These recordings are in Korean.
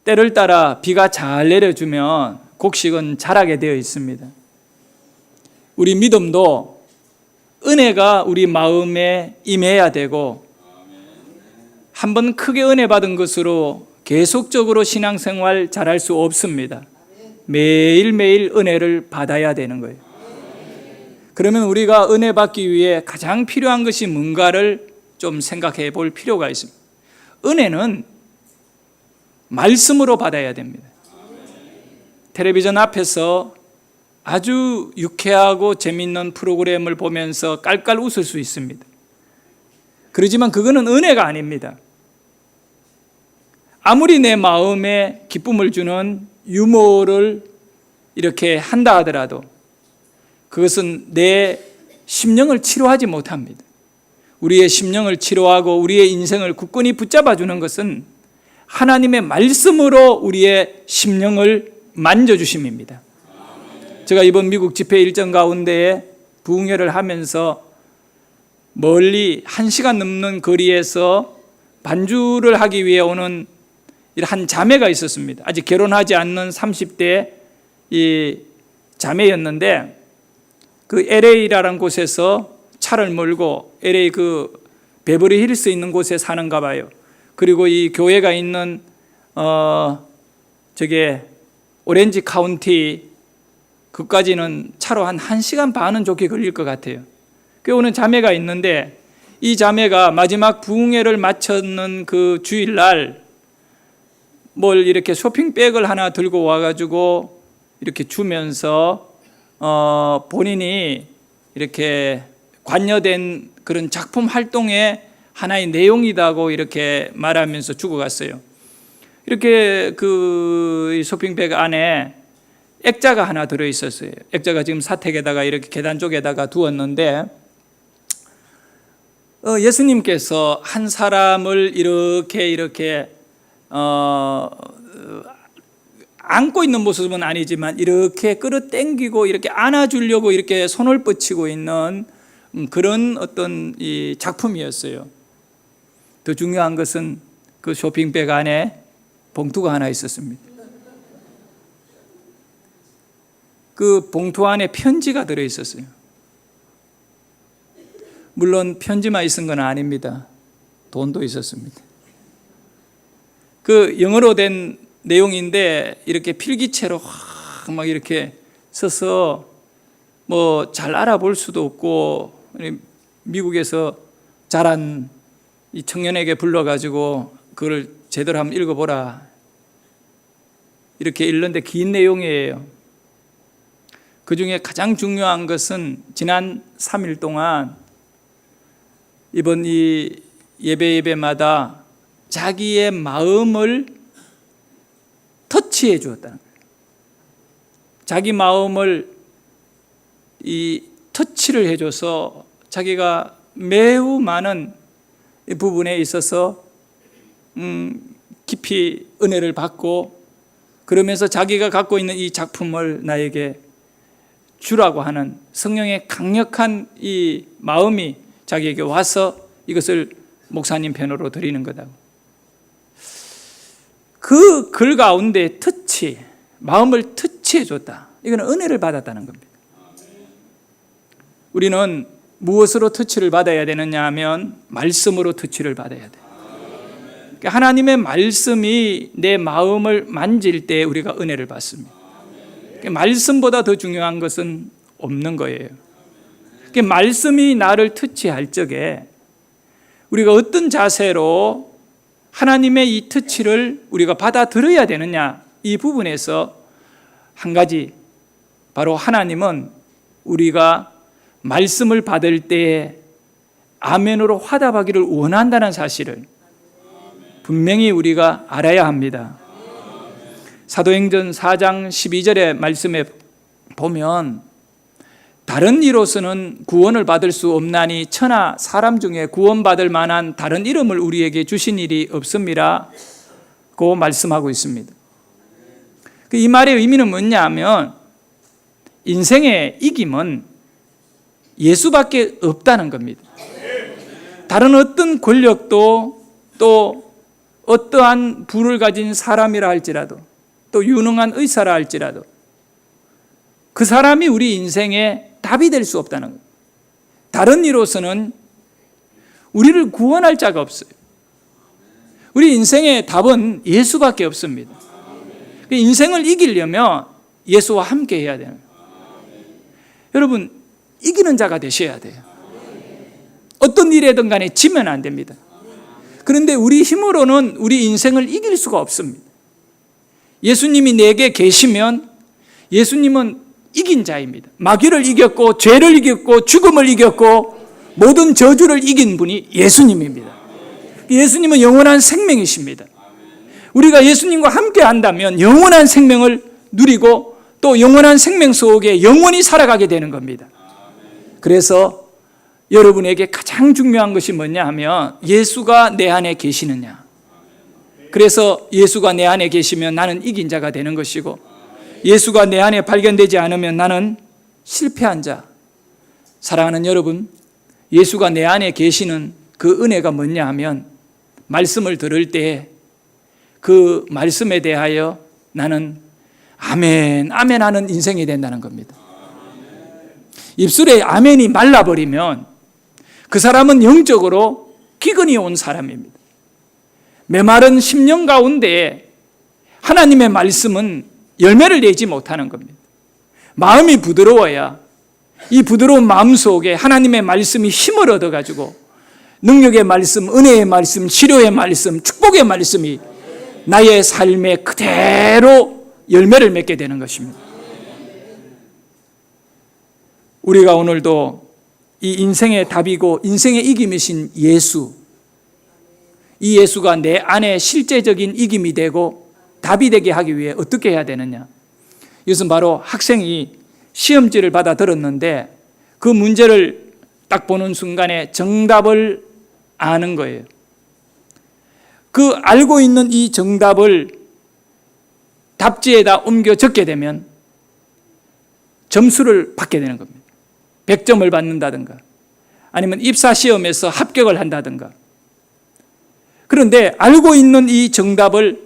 때를 따라 비가 잘 내려주면 곡식은 자라게 되어 있습니다. 우리 믿음도 은혜가 우리 마음에 임해야 되고, 한번 크게 은혜 받은 것으로 계속적으로 신앙생활 잘할 수 없습니다. 매일매일 은혜를 받아야 되는 거예요. 그러면 우리가 은혜 받기 위해 가장 필요한 것이 뭔가를 좀 생각해 볼 필요가 있습니다. 은혜는 말씀으로 받아야 됩니다. 텔레비전 앞에서 아주 유쾌하고 재미있는 프로그램을 보면서 깔깔 웃을 수 있습니다. 그렇지만 그거는 은혜가 아닙니다. 아무리 내 마음에 기쁨을 주는 유머를 이렇게 한다 하더라도 그것은 내 심령을 치료하지 못합니다. 우리의 심령을 치료하고 우리의 인생을 굳건히 붙잡아주는 것은 하나님의 말씀으로 우리의 심령을 만져주심입니다. 제가 이번 미국 집회 일정 가운데에 부흥회를 하면서 멀리 1시간 넘는 거리에서 반주를 하기 위해 오는 한 자매가 있었습니다. 아직 결혼하지 않는 30대 이 자매였는데, 그 LA라는 곳에서 차를 몰고 LA 그 베버리 힐스 있는 곳에 사는가 봐요. 그리고 이 교회가 있는 저게 오렌지 카운티 그까지는 차로 한 1시간 반은 좋게 걸릴 것 같아요. 그 오는 자매가 있는데, 이 자매가 마지막 부흥회를 마쳤는 그 주일날 뭘 이렇게 쇼핑백을 하나 들고 와가지고 이렇게 주면서 본인이 이렇게 관여된 그런 작품 활동의 하나의 내용이다고 이렇게 말하면서 주고 갔어요. 이렇게 그 쇼핑백 안에 액자가 하나 들어 있었어요. 액자가 지금 사택에다가 이렇게 계단 쪽에다가 두었는데, 예수님께서 한 사람을 이렇게 안고 있는 모습은 아니지만 이렇게 끌어당기고 이렇게 안아주려고 이렇게 손을 뻗치고 있는 그런 어떤 이 작품이었어요. 더 중요한 것은 그 쇼핑백 안에 봉투가 하나 있었습니다. 그 봉투 안에 편지가 들어 있었어요. 물론 편지만 있은 건 아닙니다. 돈도 있었습니다. 그 영어로 된 내용인데 이렇게 필기체로 막 이렇게 써서 뭐 잘 알아볼 수도 없고, 미국에서 자란 이 청년에게 불러가지고 그걸 제대로 한번 읽어보라 이렇게 읽는데 긴 내용이에요. 그 중에 가장 중요한 것은 지난 3일 동안 이번 이 예배마다 자기의 마음을 터치해 주었다는 거예요. 자기 마음을 이 터치를 해줘서 자기가 매우 많은 부분에 있어서 깊이 은혜를 받고, 그러면서 자기가 갖고 있는 이 작품을 나에게 주라고 하는 성령의 강력한 이 마음이 자기에게 와서 이것을 목사님 편으로 드리는 거다. 그 글 가운데 터치, 마음을 터치해 줬다. 이거는 은혜를 받았다는 겁니다. 우리는 무엇으로 터치를 받아야 되느냐 하면 말씀으로 터치를 받아야 돼요. 그러니까 하나님의 말씀이 내 마음을 만질 때 우리가 은혜를 받습니다. 그러니까 말씀보다 더 중요한 것은 없는 거예요. 그러니까 말씀이 나를 터치할 적에 우리가 어떤 자세로 하나님의 이 터치를 우리가 받아들여야 되느냐, 이 부분에서 한 가지, 바로 하나님은 우리가 말씀을 받을 때에 아멘으로 화답하기를 원한다는 사실을 분명히 우리가 알아야 합니다. 사도행전 4장 12절의 말씀에 보면 다른 이로서는 구원을 받을 수 없나니 천하 사람 중에 구원받을 만한 다른 이름을 우리에게 주신 일이 없습니다 고 말씀하고 있습니다. 이 말의 의미는 뭐냐 하면 인생의 이김은 예수밖에 없다는 겁니다. 다른 어떤 권력도 또 어떠한 부를 가진 사람이라 할지라도 또 유능한 의사라 할지라도 그 사람이 우리 인생에 답이 될 수 없다는 거예요. 다른 이로서는 우리를 구원할 자가 없어요. 우리 인생의 답은 예수밖에 없습니다. 인생을 이기려면 예수와 함께 해야 돼요. 여러분, 이기는 자가 되셔야 돼요. 어떤 일이든 간에 지면 안 됩니다. 그런데 우리 힘으로는 우리 인생을 이길 수가 없습니다. 예수님이 내게 계시면 예수님은 이긴 자입니다. 마귀를 이겼고 죄를 이겼고 죽음을 이겼고 모든 저주를 이긴 분이 예수님입니다. 예수님은 영원한 생명이십니다. 우리가 예수님과 함께 한다면 영원한 생명을 누리고 또 영원한 생명 속에 영원히 살아가게 되는 겁니다. 그래서 여러분에게 가장 중요한 것이 뭐냐 하면 예수가 내 안에 계시느냐. 그래서 예수가 내 안에 계시면 나는 이긴 자가 되는 것이고, 예수가 내 안에 발견되지 않으면 나는 실패한 자. 사랑하는 여러분, 예수가 내 안에 계시는 그 은혜가 뭐냐 하면 말씀을 들을 때 그 말씀에 대하여 나는 아멘, 아멘 하는 인생이 된다는 겁니다. 입술에 아멘이 말라버리면 그 사람은 영적으로 기근이 온 사람입니다. 메마른 심령 가운데 하나님의 말씀은 열매를 내지 못하는 겁니다. 마음이 부드러워야 이 부드러운 마음 속에 하나님의 말씀이 힘을 얻어가지고 능력의 말씀, 은혜의 말씀, 치료의 말씀, 축복의 말씀이 나의 삶에 그대로 열매를 맺게 되는 것입니다. 우리가 오늘도 이 인생의 답이고 인생의 이김이신 예수, 이 예수가 내 안에 실제적인 이김이 되고 답이 되게 하기 위해 어떻게 해야 되느냐. 이것은 바로 학생이 시험지를 받아 들었는데 그 문제를 딱 보는 순간에 정답을 아는 거예요. 그 알고 있는 이 정답을 답지에다 옮겨 적게 되면 점수를 받게 되는 겁니다. 100점을 받는다든가 아니면 입사시험에서 합격을 한다든가. 그런데 알고 있는 이 정답을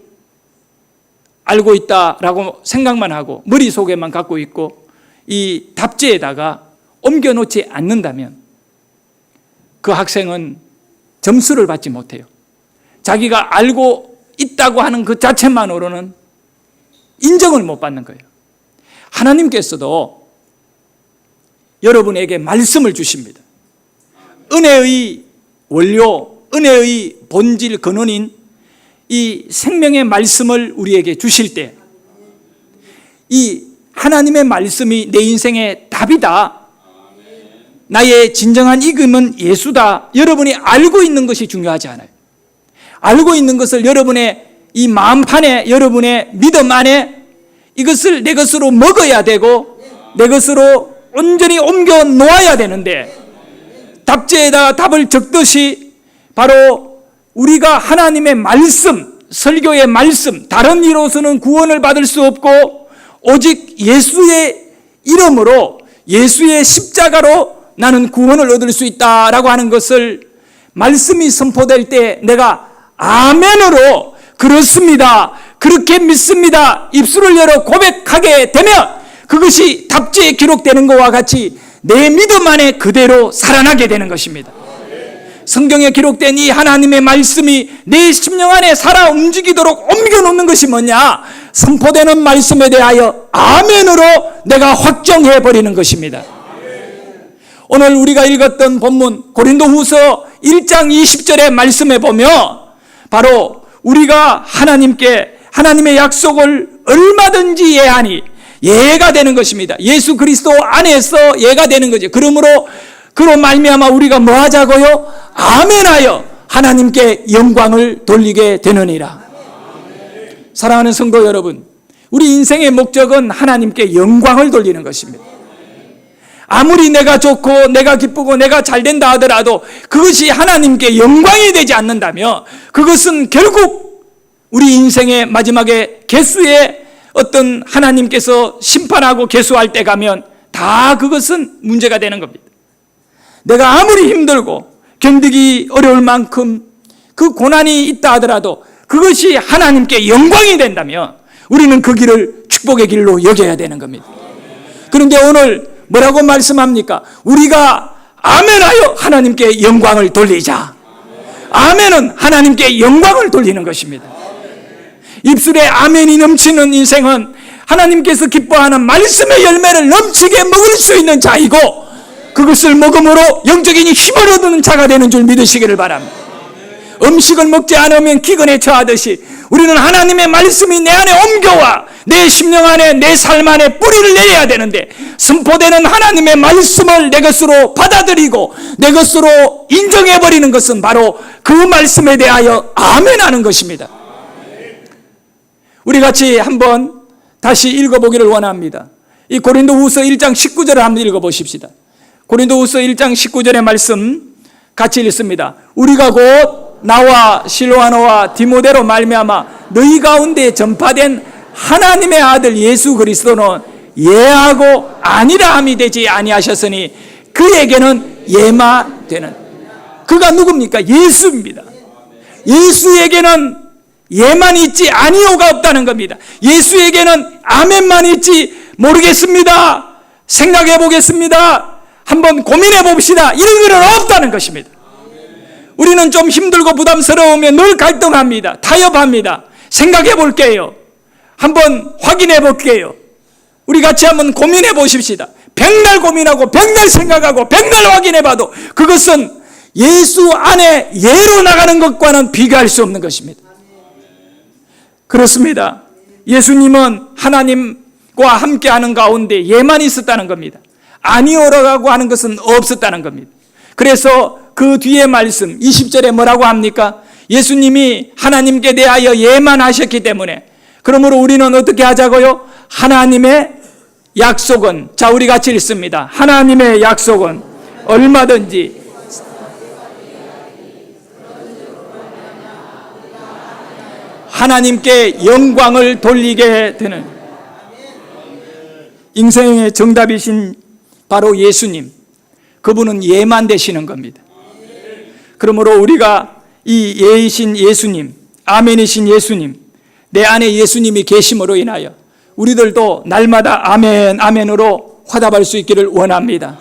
알고 있다라고 생각만 하고 머릿속에만 갖고 있고 이 답지에다가 옮겨놓지 않는다면 그 학생은 점수를 받지 못해요. 자기가 알고 있다고 하는 그 자체만으로는 인정을 못 받는 거예요. 하나님께서도 여러분에게 말씀을 주십니다. 은혜의 원료, 은혜의 본질 근원인 이 생명의 말씀을 우리에게 주실 때 이 하나님의 말씀이 내 인생의 답이다. 나의 진정한 이금은 예수다. 여러분이 알고 있는 것이 중요하지 않아요. 알고 있는 것을 여러분의 이 마음판에, 여러분의 믿음 안에 이것을 내 것으로 먹어야 되고 내 것으로 온전히 옮겨 놓아야 되는데, 답지에다 답을 적듯이 바로 우리가 하나님의 말씀, 설교의 말씀, 다른 이로서는 구원을 받을 수 없고 오직 예수의 이름으로, 예수의 십자가로 나는 구원을 얻을 수 있다라고 하는 것을 말씀이 선포될 때 내가 아멘으로 그렇습니다, 그렇게 믿습니다 입술을 열어 고백하게 되면 그것이 답지에 기록되는 것과 같이 내 믿음 안에 그대로 살아나게 되는 것입니다. 성경에 기록된 이 하나님의 말씀이 내 심령 안에 살아 움직이도록 옮겨놓는 것이 뭐냐? 선포되는 말씀에 대하여 아멘으로 내가 확정해버리는 것입니다. 오늘 우리가 읽었던 본문 고린도후서 1장 20절의 말씀에 보면 바로 우리가 하나님의 약속을 얼마든지 예하니 예가 되는 것입니다. 예수 그리스도 안에서 예가 되는 거죠. 그러므로 그로 말미암아 우리가 뭐 하자고요? 아멘하여 하나님께 영광을 돌리게 되느니라. 사랑하는 성도 여러분, 우리 인생의 목적은 하나님께 영광을 돌리는 것입니다. 아무리 내가 좋고 내가 기쁘고 내가 잘된다 하더라도 그것이 하나님께 영광이 되지 않는다면 그것은 결국 우리 인생의 마지막에 계수에 어떤 하나님께서 심판하고 계수할 때 가면 다 그것은 문제가 되는 겁니다. 내가 아무리 힘들고 견디기 어려울 만큼 그 고난이 있다 하더라도 그것이 하나님께 영광이 된다면 우리는 그 길을 축복의 길로 여겨야 되는 겁니다. 그런데 오늘 뭐라고 말씀합니까? 우리가 아멘하여 하나님께 영광을 돌리자. 아멘은 하나님께 영광을 돌리는 것입니다. 입술에 아멘이 넘치는 인생은 하나님께서 기뻐하는 말씀의 열매를 넘치게 먹을 수 있는 자이고, 그것을 먹음으로 영적인 힘을 얻는 자가 되는 줄 믿으시기를 바랍니다. 음식을 먹지 않으면 기근에 처하듯이 우리는 하나님의 말씀이 내 안에 옮겨와 내 심령 안에, 내 삶 안에 뿌리를 내려야 되는데, 선포되는 하나님의 말씀을 내 것으로 받아들이고 내 것으로 인정해버리는 것은 바로 그 말씀에 대하여 아멘하는 것입니다. 우리 같이 한번 다시 읽어보기를 원합니다. 이 고린도후서 1장 19절을 한번 읽어보십시다. 고린도후서 1장 19절의 말씀 같이 읽습니다. 우리가 곧 나와 실로아노와 디모데로 말미암아 너희 가운데 전파된 하나님의 아들 예수 그리스도는 예하고 아니라함이 되지 아니하셨으니 그에게는 예마 되는. 그가 누굽니까? 예수입니다. 예수에게는 예만 있지 아니오가 없다는 겁니다. 예수에게는 아멘만 있지 모르겠습니다, 생각해 보겠습니다, 한번 고민해 봅시다, 이런 것은 없다는 것입니다. 우리는 좀 힘들고 부담스러우면 늘 갈등합니다. 타협합니다. 생각해 볼게요. 한번 확인해 볼게요. 우리 같이 한번 고민해 보십시다. 백날 고민하고 백날 생각하고 백날 확인해 봐도 그것은 예수 안에 예로 나가는 것과는 비교할 수 없는 것입니다. 그렇습니다. 예수님은 하나님과 함께하는 가운데 예만 있었다는 겁니다. 아니오라고 하는 것은 없었다는 겁니다. 그래서 그 뒤에 말씀 20절에 뭐라고 합니까? 예수님이 하나님께 대하여 예만 하셨기 때문에, 그러므로 우리는 어떻게 하자고요? 하나님의 약속은, 자 우리 같이 읽습니다. 하나님의 약속은 얼마든지 하나님께 영광을 돌리게 되는, 인생의 정답이신 바로 예수님, 그분은 예만 되시는 겁니다. 그러므로 우리가 이 예이신 예수님, 아멘이신 예수님, 내 안에 예수님이 계심으로 인하여 우리들도 날마다 아멘 아멘으로 화답할 수 있기를 원합니다.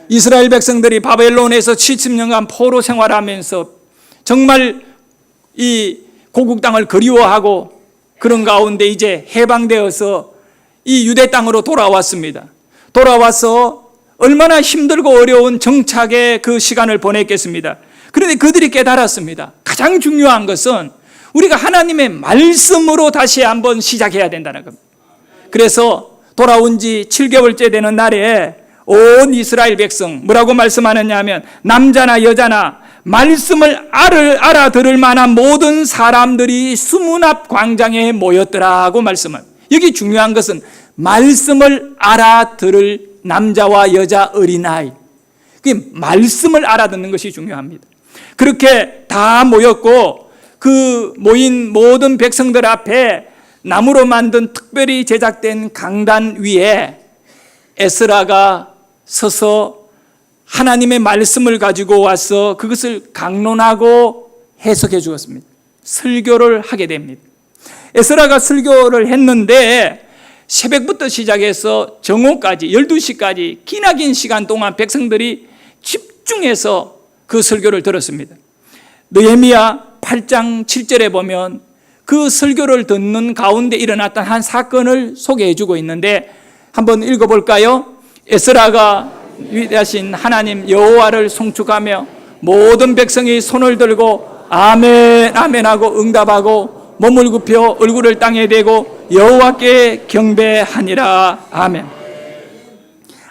이스라엘 백성들이 바벨론에서 70년간 포로 생활하면서 정말 이 고국 땅을 그리워하고 그런 가운데 이제 해방되어서 이 유대 땅으로 돌아왔습니다. 돌아와서 얼마나 힘들고 어려운 정착의 그 시간을 보냈겠습니다. 그런데 그들이 깨달았습니다. 가장 중요한 것은 우리가 하나님의 말씀으로 다시 한번 시작해야 된다는 겁니다. 그래서 돌아온 지 7개월째 되는 날에 온 이스라엘 백성 뭐라고 말씀하느냐 하면, 남자나 여자나 말씀을 알아들을 만한 모든 사람들이 수문 앞 광장에 모였더라고 말씀합니다. 여기 중요한 것은 말씀을 알아들을 남자와 여자, 어린아이, 그 말씀을 알아듣는 것이 중요합니다. 그렇게 다 모였고 그 모인 모든 백성들 앞에 나무로 만든 특별히 제작된 강단 위에 에스라가 서서 하나님의 말씀을 가지고 와서 그것을 강론하고 해석해 주었습니다. 설교를 하게 됩니다. 에스라가 설교를 했는데 새벽부터 시작해서 정오까지 12시까지 기나긴 시간 동안 백성들이 집중해서 그 설교를 들었습니다. 느헤미야 8장 7절에 보면 그 설교를 듣는 가운데 일어났던 한 사건을 소개해 주고 있는데 한번 읽어볼까요? 에스라가 위대하신 하나님 여호와를 송축하며 모든 백성이 손을 들고 아멘 아멘 하고 응답하고 몸을 굽혀 얼굴을 땅에 대고 여호와께 경배하니라. 아멘.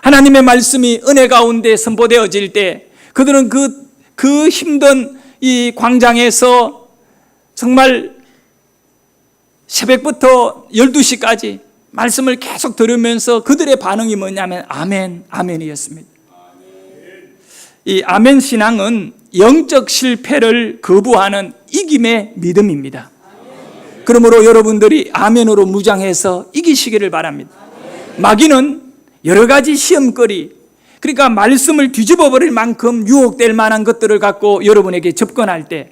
하나님의 말씀이 은혜 가운데 선포되어질 때 그들은 그 힘든 이 광장에서 정말 새벽부터 12시까지 말씀을 계속 들으면서 그들의 반응이 뭐냐면 아멘, 아멘이었습니다. 이 아멘 신앙은 영적 실패를 거부하는 이김의 믿음입니다. 그러므로 여러분들이 아멘으로 무장해서 이기시기를 바랍니다. 마귀는 여러 가지 시험거리, 그러니까 말씀을 뒤집어 버릴 만큼 유혹될 만한 것들을 갖고 여러분에게 접근할 때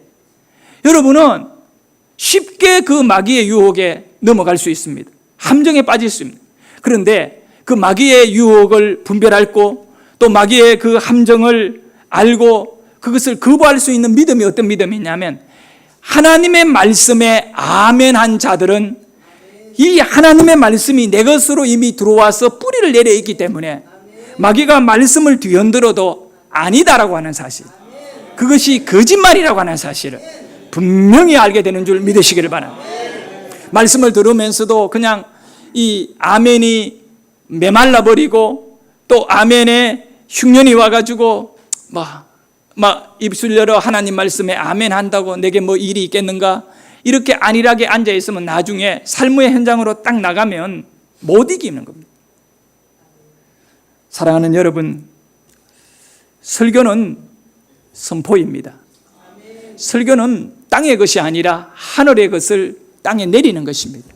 여러분은 쉽게 그 마귀의 유혹에 넘어갈 수 있습니다. 함정에 빠질 수 있습니다. 그런데 그 마귀의 유혹을 분별하고 또 마귀의 그 함정을 알고 그것을 거부할 수 있는 믿음이 어떤 믿음이냐면, 하나님의 말씀에 아멘한 자들은 이 하나님의 말씀이 내 것으로 이미 들어와서 뿌리를 내려 있기 때문에 마귀가 말씀을 뒤흔들어도 아니다라고 하는 사실, 그것이 거짓말이라고 하는 사실을 분명히 알게 되는 줄 믿으시기를 바랍니다. 말씀을 들으면서도 그냥 이 아멘이 메말라 버리고 또 아멘에 흉년이 와가지고 막 입술 열어 하나님 말씀에 아멘 한다고 내게 뭐 일이 있겠는가, 이렇게 안일하게 앉아 있으면 나중에 삶의 현장으로 딱 나가면 못 이기는 겁니다. 사랑하는 여러분, 설교는 선포입니다. 설교는 땅의 것이 아니라 하늘의 것을 땅에 내리는 것입니다.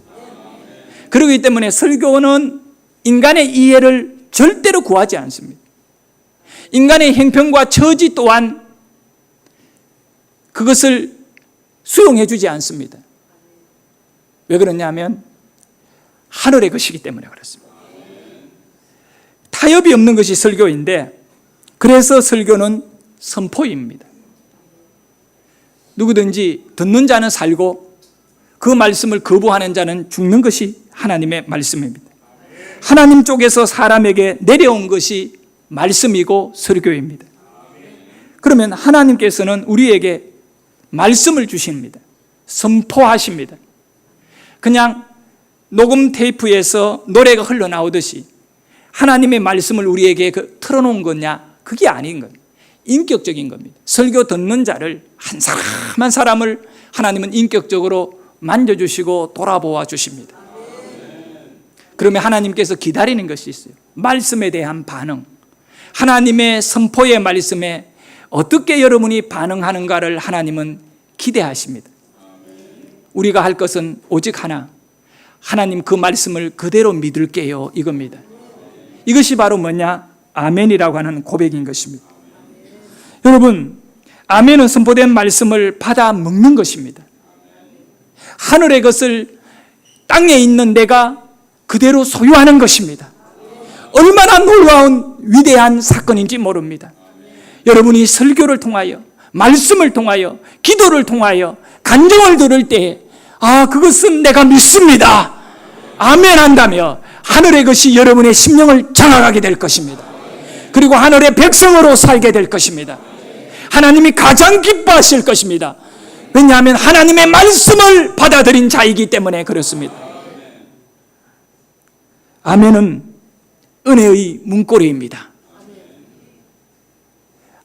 그렇기 때문에 설교는 인간의 이해를 절대로 구하지 않습니다. 인간의 형편과 처지 또한 그것을 수용해 주지 않습니다. 왜 그러냐면 하늘의 것이기 때문에 그렇습니다. 타협이 없는 것이 설교인데, 그래서 설교는 선포입니다. 누구든지 듣는 자는 살고 그 말씀을 거부하는 자는 죽는 것이 하나님의 말씀입니다. 하나님 쪽에서 사람에게 내려온 것이 말씀이고 설교입니다. 그러면 하나님께서는 우리에게 말씀을 주십니다. 선포하십니다. 그냥 녹음 테이프에서 노래가 흘러나오듯이 하나님의 말씀을 우리에게 틀어놓은 거냐? 그게 아닌 겁니다. 인격적인 겁니다. 설교 듣는 자를, 한 사람 한 사람을 하나님은 인격적으로 만져주시고 돌아보아 주십니다. 그러면 하나님께서 기다리는 것이 있어요. 말씀에 대한 반응. 하나님의 선포의 말씀에 어떻게 여러분이 반응하는가를 하나님은 기대하십니다. 우리가 할 것은 오직 하나, 하나님 그 말씀을 그대로 믿을게요, 이겁니다. 이것이 바로 뭐냐? 아멘이라고 하는 고백인 것입니다. 여러분, 아멘은 선포된 말씀을 받아 먹는 것입니다. 하늘의 것을 땅에 있는 내가 그대로 소유하는 것입니다. 얼마나 놀라운 위대한 사건인지 모릅니다. 여러분이 설교를 통하여, 말씀을 통하여, 기도를 통하여 간증을 들을 때, 그것은 내가 믿습니다, 아멘 한다며 하늘의 것이 여러분의 심령을 장악하게 될 것입니다. 그리고 하늘의 백성으로 살게 될 것입니다. 하나님이 가장 기뻐하실 것입니다. 왜냐하면 하나님의 말씀을 받아들인 자이기 때문에 그렇습니다. 아멘은 은혜의 문고리입니다.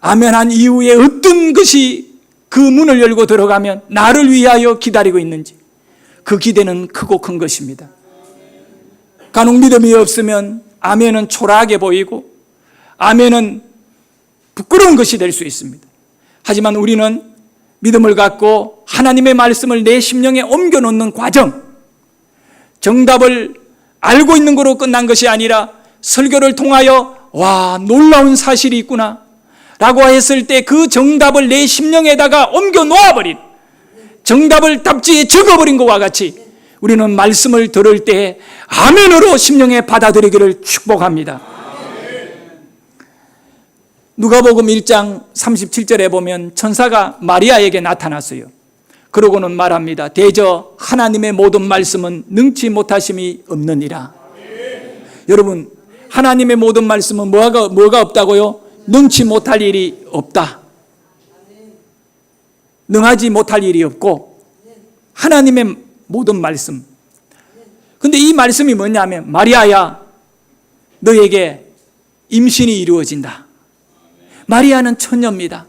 아멘한 이후에 어떤 것이 그 문을 열고 들어가면 나를 위하여 기다리고 있는지, 그 기대는 크고 큰 것입니다. 간혹 믿음이 없으면 아멘은 초라하게 보이고 아멘은 부끄러운 것이 될 수 있습니다. 하지만 우리는 믿음을 갖고 하나님의 말씀을 내 심령에 옮겨놓는 과정, 정답을 알고 있는 거로 끝난 것이 아니라 설교를 통하여 놀라운 사실이 있구나 라고 했을 때 그 정답을 내 심령에다가 옮겨 놓아버린, 정답을 답지에 적어버린 것과 같이 우리는 말씀을 들을 때 아멘으로 심령에 받아들이기를 축복합니다. 누가복음 1장 37절에 보면 천사가 마리아에게 나타났어요. 그러고는 말합니다. 대저 하나님의 모든 말씀은 능치 못하심이 없느니라. 여러분, 하나님의 모든 말씀은 뭐가 없다고요? 능치 못할 일이 없다. 능하지 못할 일이 없고 하나님의 모든 말씀. 근데 이 말씀이 뭐냐면, 마리아야, 너에게 임신이 이루어진다. 마리아는 처녀입니다.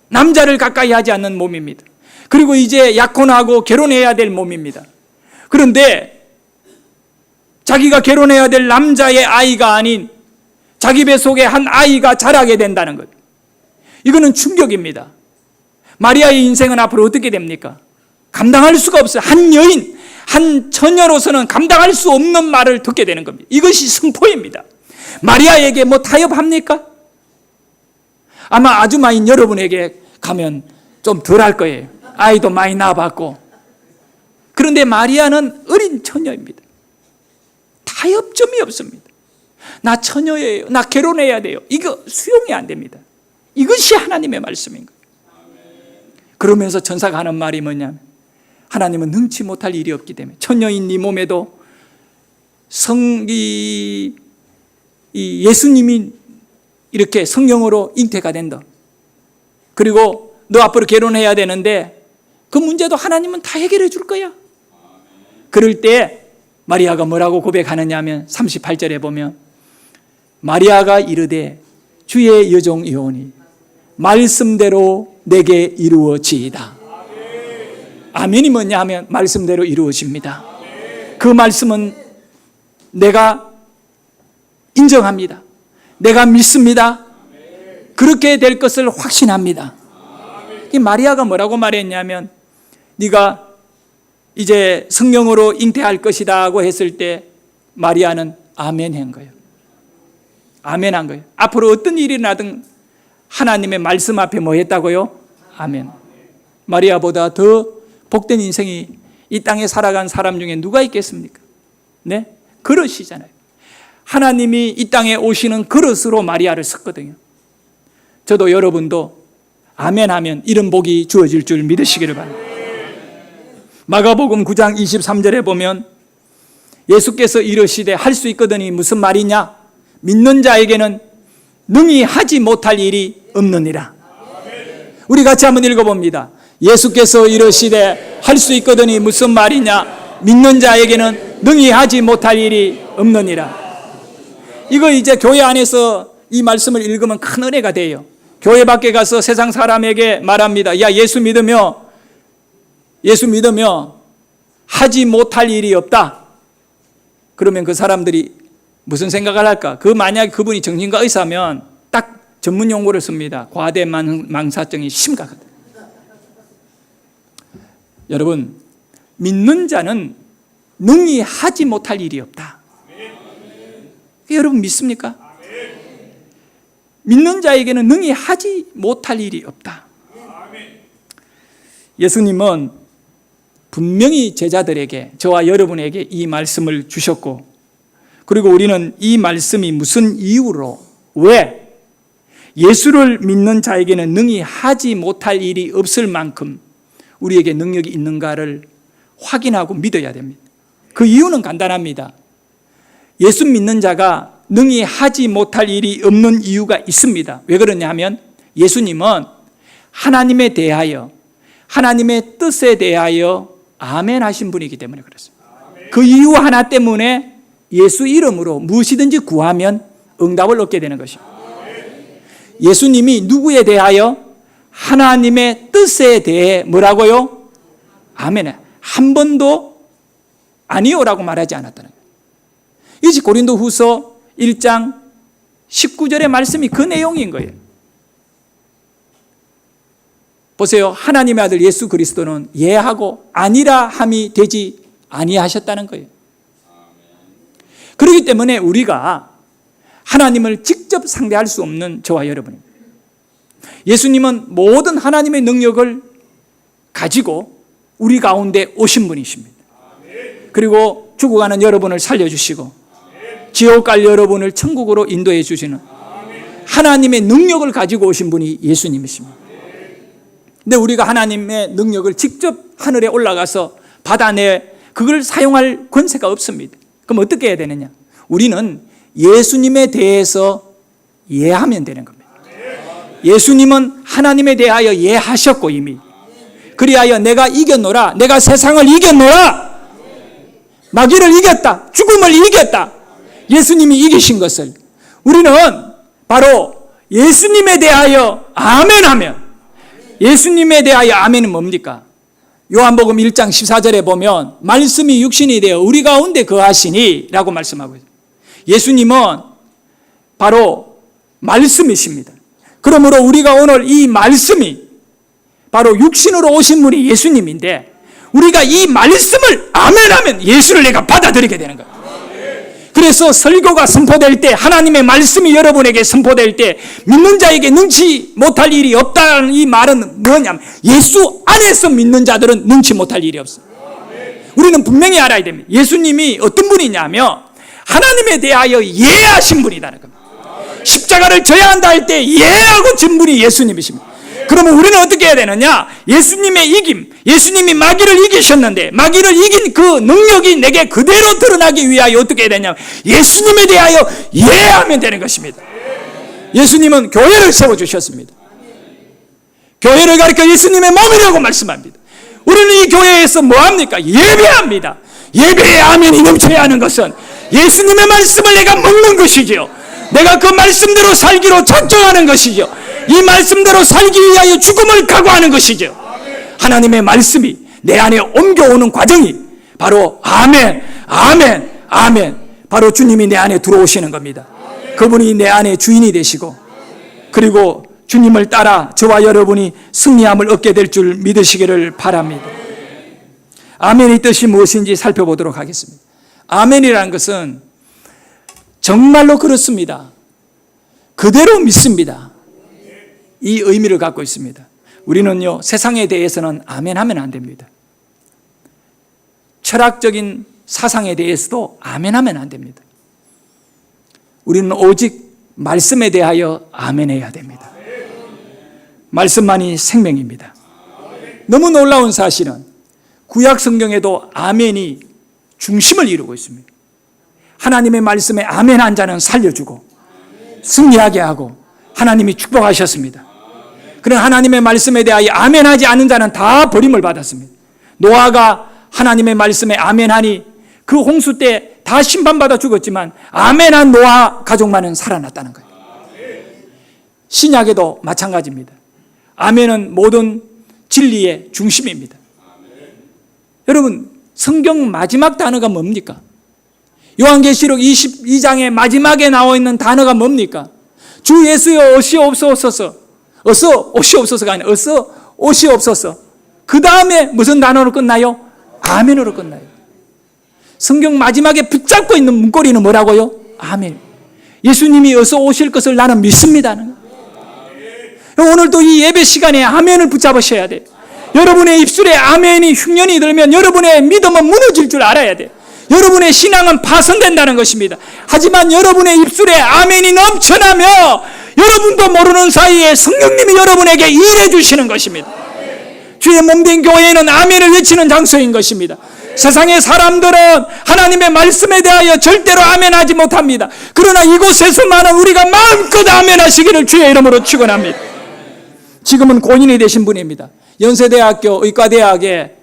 남자를 가까이 하지 않는 몸입니다. 그리고 이제 약혼하고 결혼해야 될 몸입니다. 그런데 자기가 결혼해야 될 남자의 아이가 아닌 자기 뱃속에 한 아이가 자라게 된다는 것, 이거는 충격입니다. 마리아의 인생은 앞으로 어떻게 됩니까? 감당할 수가 없어요. 한 여인, 한 처녀로서는 감당할 수 없는 말을 듣게 되는 겁니다. 이것이 선포입니다. 마리아에게 뭐 타협합니까? 아마 아주마인 여러분에게 가면 좀 덜 할 거예요. 아이도 많이 낳아봤고 그런데 마리아는 어린 처녀입니다. 타협점이 없습니다. 나 처녀예요. 나 결혼해야 돼요. 이거 수용이 안 됩니다. 이것이 하나님의 말씀인 거예요. 그러면서 천사가 하는 말이 뭐냐면, 하나님은 능치 못할 일이 없기 때문에 처녀인 네 몸에도 예수님이 이렇게 성령으로 잉태가 된다. 그리고 너 앞으로 결혼해야 되는데 그 문제도 하나님은 다 해결해 줄 거야. 그럴 때 마리아가 뭐라고 고백하느냐 하면 38절에 보면, 마리아가 이르되 주의 여종이오니 말씀대로 내게 이루어지이다. 아멘이 뭐냐 하면 말씀대로 이루어집니다. 그 말씀은 내가 인정합니다. 내가 믿습니다. 그렇게 될 것을 확신합니다. 이 마리아가 뭐라고 말했냐면, 네가 이제 성령으로 잉태할 것이다고 했을 때 마리아는 아멘 한 거예요. 아멘 한 거예요. 앞으로 어떤 일이 나든 하나님의 말씀 앞에 뭐 했다고요? 아멘. 마리아보다 더 복된 인생이 이 땅에 살아간 사람 중에 누가 있겠습니까? 네? 그릇이잖아요. 하나님이 이 땅에 오시는 그릇으로 마리아를 썼거든요. 저도 여러분도 아멘 하면 이런 복이 주어질 줄 믿으시기를 바랍니다. 마가복음 9장 23절에 보면 예수께서 이르시되 할 수 있거든이 무슨 말이냐? 믿는 자에게는 능히 하지 못할 일이 없느니라. 우리 같이 한번 읽어봅니다. 예수께서 이르시되 할 수 있거든이 무슨 말이냐? 믿는 자에게는 능히 하지 못할 일이 없느니라. 이거 이제 교회 안에서 이 말씀을 읽으면 큰 은혜가 돼요. 교회 밖에 가서 세상 사람에게 말합니다. 야, 예수 믿으며 하지 못할 일이 없다. 그러면 그 사람들이 무슨 생각을 할까? 만약에 그분이 정신과 의사면 딱 전문 용어를 씁니다. 과대망사증이 심각하다. 여러분, 믿는 자는 능히 하지 못할 일이 없다. 여러분 믿습니까? 믿는 자에게는 능히 하지 못할 일이 없다. 예수님은 분명히 제자들에게, 저와 여러분에게 이 말씀을 주셨고, 그리고 우리는 이 말씀이 무슨 이유로, 왜 예수를 믿는 자에게는 능히 하지 못할 일이 없을 만큼 우리에게 능력이 있는가를 확인하고 믿어야 됩니다. 그 이유는 간단합니다. 예수 믿는 자가 능히 하지 못할 일이 없는 이유가 있습니다. 왜 그러냐 하면, 예수님은 하나님에 대하여, 하나님의 뜻에 대하여 아멘 하신 분이기 때문에 그렇습니다. 그 이유 하나 때문에 예수 이름으로 무엇이든지 구하면 응답을 얻게 되는 것입니다. 예수님이 누구에 대하여? 하나님의 뜻에 대해 뭐라고요? 아멘. 한 번도 아니요라고 말하지 않았다는 거예요. 이것이 고린도후서 1장 19절의 말씀이 그 내용인 거예요. 보세요. 하나님의 아들 예수 그리스도는 예하고 아니라 함이 되지 아니하셨다는 거예요. 그렇기 때문에 우리가 하나님을 직접 상대할 수 없는 저와 여러분입니다. 예수님은 모든 하나님의 능력을 가지고 우리 가운데 오신 분이십니다. 그리고 죽어가는 여러분을 살려주시고 지옥 갈 여러분을 천국으로 인도해 주시는 하나님의 능력을 가지고 오신 분이 예수님이십니다. 근데 우리가 하나님의 능력을 직접 하늘에 올라가서 받아내 그걸 사용할 권세가 없습니다. 그럼 어떻게 해야 되느냐? 우리는 예수님에 대해서 예하면 되는 겁니다. 예수님은 하나님에 대하여 예하셨고 이미 그리하여 내가 이겼노라, 내가 세상을 이겼노라, 마귀를 이겼다, 죽음을 이겼다, 예수님이 이기신 것을 우리는 바로 예수님에 대하여 아멘하면, 예수님에 대하여 아멘은 뭡니까? 요한복음 1장 14절에 보면 말씀이 육신이 되어 우리 가운데 거하시니 라고 말씀하고 있어요. 예수님은 바로 말씀이십니다. 그러므로 우리가 오늘 이 말씀이 바로 육신으로 오신 분이 예수님인데 우리가 이 말씀을 아멘하면 예수를 내가 받아들이게 되는 거예요. 그래서 설교가 선포될 때, 하나님의 말씀이 여러분에게 선포될 때 믿는 자에게 능치 못할 일이 없다는 이 말은 뭐냐면 예수 안에서 믿는 자들은 능치 못할 일이 없어요. 우리는 분명히 알아야 됩니다. 예수님이 어떤 분이냐면 하나님에 대하여 예하신 분이라는 겁니다. 십자가를 져야 한다 할 때 예하고 진 분이 예수님이십니다. 그러면 우리는 어떻게 해야 되느냐? 예수님의 이김, 예수님이 마귀를 이기셨는데 마귀를 이긴 그 능력이 내게 그대로 드러나기 위하여 어떻게 해야 되냐면 예수님에 대하여 예하면 되는 것입니다. 예수님은 교회를 세워주셨습니다. 교회를 가리켜 예수님의 몸이라고 말씀합니다. 우리는 이 교회에서 뭐합니까? 예배합니다. 예배에 아멘이 넘쳐야 하는 것은 예수님의 말씀을 내가 먹는 것이지요. 내가 그 말씀대로 살기로 작정하는 것이죠. 이 말씀대로 살기 위하여 죽음을 각오하는 것이죠. 하나님의 말씀이 내 안에 옮겨오는 과정이 바로 아멘, 아멘, 아멘. 바로 주님이 내 안에 들어오시는 겁니다. 그분이 내 안에 주인이 되시고 그리고 주님을 따라 저와 여러분이 승리함을 얻게 될 줄 믿으시기를 바랍니다. 아멘의 뜻이 무엇인지 살펴보도록 하겠습니다. 아멘이라는 것은 정말로 그렇습니다. 그대로 믿습니다. 이 의미를 갖고 있습니다. 우리는요, 세상에 대해서는 아멘 하면 안 됩니다. 철학적인 사상에 대해서도 아멘 하면 안 됩니다. 우리는 오직 말씀에 대하여 아멘 해야 됩니다. 말씀만이 생명입니다. 너무 놀라운 사실은 구약 성경에도 아멘이 중심을 이루고 있습니다. 하나님의 말씀에 아멘한 자는 살려주고 승리하게 하고 하나님이 축복하셨습니다. 그러나 하나님의 말씀에 대하여 아멘하지 않은 자는 다 버림을 받았습니다. 노아가 하나님의 말씀에 아멘하니 그 홍수 때 다 심판받아 죽었지만 아멘한 노아 가족만은 살아났다는 거예요. 신약에도 마찬가지입니다. 아멘은 모든 진리의 중심입니다. 여러분, 성경 마지막 단어가 뭡니까? 요한계시록 22장의 마지막에 나와 있는 단어가 뭡니까? 주 예수여 오시옵소서. 어서 오시옵소서가 아니라 어서 오시옵소서. 그 다음에 무슨 단어로 끝나요? 아멘으로 끝나요. 성경 마지막에 붙잡고 있는 문고리는 뭐라고요? 아멘. 예수님이 어서 오실 것을 나는 믿습니다. 오늘도 이 예배 시간에 아멘을 붙잡으셔야 돼요. 여러분의 입술에 아멘이 흉년이 들면 여러분의 믿음은 무너질 줄 알아야 돼요. 여러분의 신앙은 파손된다는 것입니다. 하지만 여러분의 입술에 아멘이 넘쳐나며 여러분도 모르는 사이에 성령님이 여러분에게 일해 주시는 것입니다. 주의 몸된 교회는 아멘을 외치는 장소인 것입니다. 세상의 사람들은 하나님의 말씀에 대하여 절대로 아멘하지 못합니다. 그러나 이곳에서만은 우리가 마음껏 아멘하시기를 주의 이름으로 축원합니다. 지금은 고인이 되신 분입니다. 연세대학교 의과대학에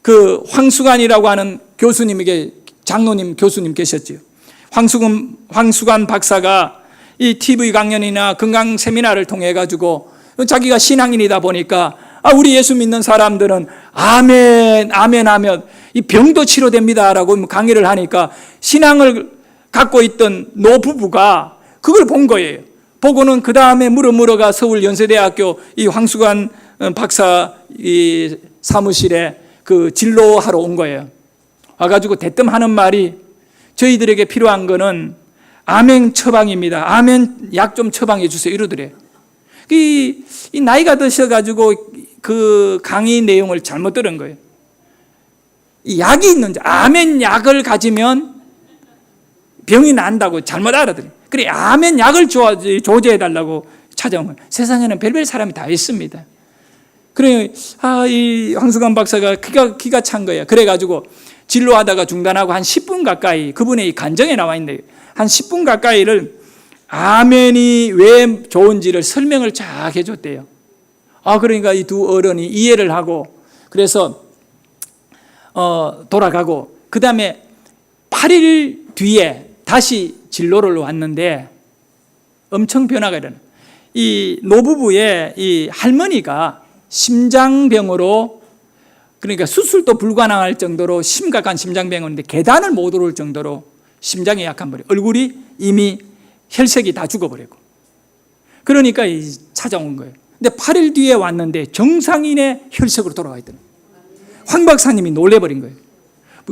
그 황수관이라고 하는 교수님에게 장로님 교수님 계셨지요. 황수관 박사가 이 TV 강연이나 건강 세미나를 통해 가지고 자기가 신앙인이다 보니까 우리 예수 믿는 사람들은 아멘 아멘 하면 이 병도 치료됩니다라고 강의를 하니까 신앙을 갖고 있던 노부부가 그걸 본 거예요. 보고는 그 다음에 물어가 서울 연세대학교 이 황수관 박사 이 사무실에 그 진로하러 온 거예요. 와가지고 대뜸 하는 말이 저희들에게 필요한 거는 아멘 처방입니다. 아멘 약 좀 처방해 주세요. 이러더래요. 이 나이가 드셔가지고 그 강의 내용을 잘못 들은 거예요. 이 약이 있는지 아멘 약을 가지면 병이 난다고 잘못 알아들어요. 그래 아멘 약을 조제해달라고 찾아온 거예요. 세상에는 별별 사람이 다 있습니다. 그래 이 황수관 박사가 기가 찬 거예요. 그래가지고 진로하다가 중단하고 한 10분 가까이 그분의 이 간정에 나와 있는데 한 10분 가까이를 아멘이 왜 좋은지를 설명을 쫙 해줬대요. 그러니까 이 두 어른이 이해를 하고 그래서 돌아가고 그 다음에 8일 뒤에 다시 진로를 왔는데 엄청 변화가 일어나요. 이 노부부의 이 할머니가 심장병으로 그러니까 수술도 불가능할 정도로 심각한 심장병인데 계단을 못 오를 정도로 심장이 약한 거예요. 얼굴이 이미 혈색이 다 죽어버리고 그러니까 찾아온 거예요. 근데 8일 뒤에 왔는데 정상인의 혈색으로 돌아가 있더라고요. 황 박사님이 놀래버린 거예요.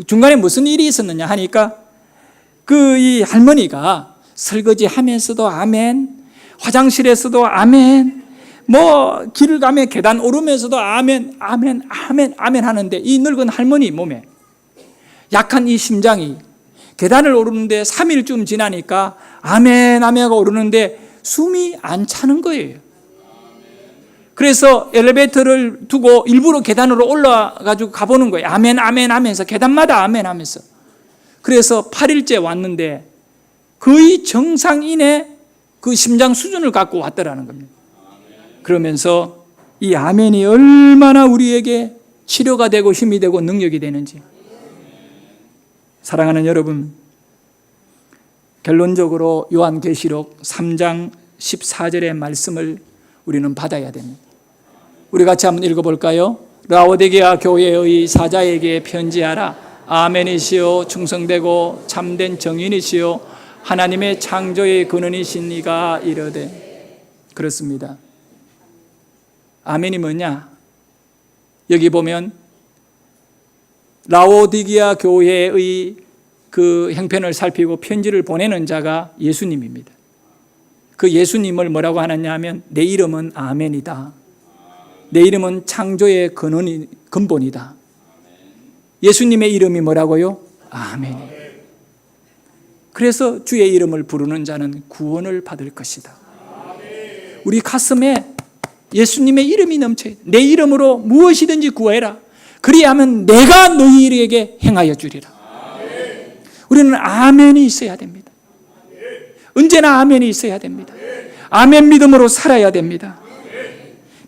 중간에 무슨 일이 있었느냐 하니까 이 할머니가 설거지 하면서도 아멘, 화장실에서도 아멘, 길을 가면 계단 오르면서도 아멘, 아멘, 아멘, 아멘 하는데 이 늙은 할머니 몸에 약한 이 심장이 계단을 오르는데 3일쯤 지나니까 아멘 아멘하고 오르는데 숨이 안 차는 거예요. 그래서 엘리베이터를 두고 일부러 계단으로 올라가지고 가보는 거예요. 아멘 아멘 하면서 계단마다 아멘 하면서. 그래서 8일째 왔는데 거의 정상인의 그 심장 수준을 갖고 왔더라는 겁니다. 그러면서 이 아멘이 얼마나 우리에게 치료가 되고 힘이 되고 능력이 되는지. 사랑하는 여러분, 결론적으로 요한계시록 3장 14절의 말씀을 우리는 받아야 됩니다. 우리 같이 한번 읽어볼까요? 라오디게아 교회의 사자에게 편지하라. 아멘이시요 충성되고 참된 정인이시요 하나님의 창조의 근원이신 이가 이르되. 그렇습니다. 아멘이 뭐냐? 여기 보면 라오디게아 교회의 그 형편을 살피고 편지를 보내는 자가 예수님입니다. 그 예수님을 뭐라고 하느냐 하면 내 이름은 아멘이다. 내 이름은 창조의 근본이다. 예수님의 이름이 뭐라고요? 아멘이에요. 그래서 주의 이름을 부르는 자는 구원을 받을 것이다. 우리 가슴에 예수님의 이름이 넘쳐요. 내 이름으로 무엇이든지 구해라. 그리하면 내가 너희에게 행하여 주리라. 우리는 아멘이 있어야 됩니다. 언제나 아멘이 있어야 됩니다. 아멘 믿음으로 살아야 됩니다.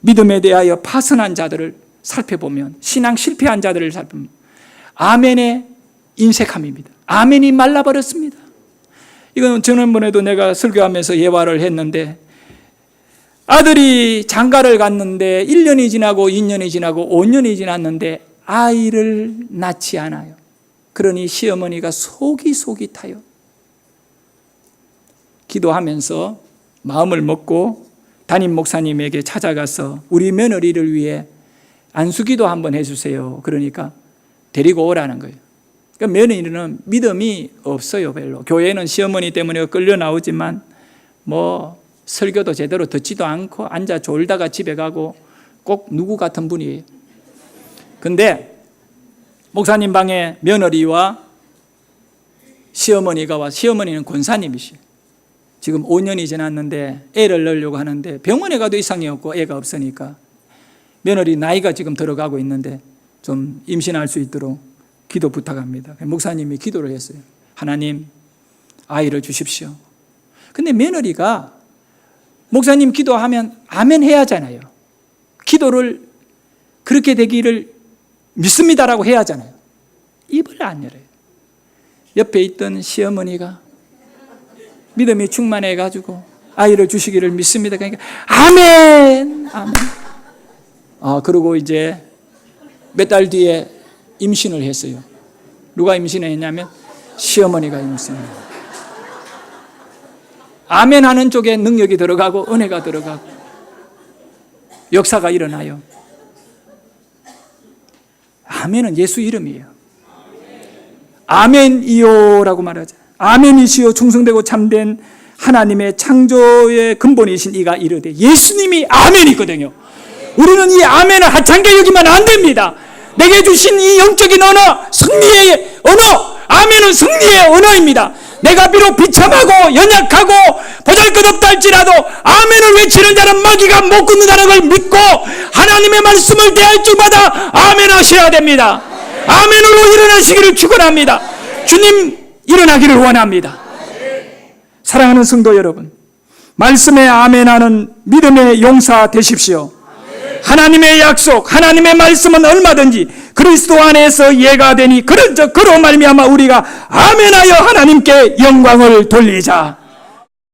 믿음에 대하여 파선한 자들을 살펴보면, 신앙 실패한 자들을 살펴보면 아멘의 인색함입니다. 아멘이 말라버렸습니다. 이건 지난번에도 내가 설교하면서 예화를 했는데, 아들이 장가를 갔는데 1년이 지나고 2년이 지나고 5년이 지났는데 아이를 낳지 않아요. 그러니 시어머니가 속이 타요. 기도하면서 마음을 먹고 담임 목사님에게 찾아가서 우리 며느리를 위해 안수기도 한번 해주세요. 그러니까 데리고 오라는 거예요. 그러니까 며느리는 믿음이 없어요, 별로. 교회는 시어머니 때문에 끌려 나오지만 설교도 제대로 듣지도 않고 앉아 졸다가 집에 가고 꼭 누구 같은 분이에요. 근데 목사님 방에 며느리와 시어머니가 와, 시어머니는 권사님이시에요. 지금 5년이 지났는데 애를 낳으려고 하는데 병원에 가도 이상이 없고 애가 없으니까 며느리 나이가 지금 들어가고 있는데 좀 임신할 수 있도록 기도 부탁합니다. 목사님이 기도를 했어요. 하나님, 아이를 주십시오. 근데 며느리가 목사님 기도하면 아멘 해야 하잖아요. 기도를 그렇게 되기를 믿습니다라고 해야 하잖아요. 입을 안 열어요. 옆에 있던 시어머니가 믿음이 충만해가지고 아이를 주시기를 믿습니다. 그러니까 아멘, 아멘. 그리고 이제 몇 달 뒤에 임신을 했어요. 누가 임신했냐면 시어머니가 임신을. 아멘 하는 쪽에 능력이 들어가고 은혜가 들어가고 역사가 일어나요. 아멘은 예수 이름이에요. 아멘이요라고 말하죠. 아멘이시요 충성되고 참된 하나님의 창조의 근본이신 이가 이르되. 예수님이 아멘이거든요. 우리는 이 아멘을 하찮게 여기면 안 됩니다. 내게 주신 이 영적인 언어, 승리의 언어, 아멘은 승리의 언어입니다. 내가 비록 비참하고 연약하고 보잘것없다 할지라도 아멘을 외치는 자는 마귀가 못 끊는다는 걸 믿고 하나님의 말씀을 대할 줄마다 아멘 하셔야 됩니다. 아멘으로 일어나시기를 축원합니다. 주님 일어나기를 원합니다. 사랑하는 성도 여러분, 말씀에 아멘하는 믿음의 용사 되십시오. 하나님의 약속, 하나님의 말씀은 얼마든지 그리스도 안에서 이해가 되니 그로 말미암아 우리가 아멘하여 하나님께 영광을 돌리자.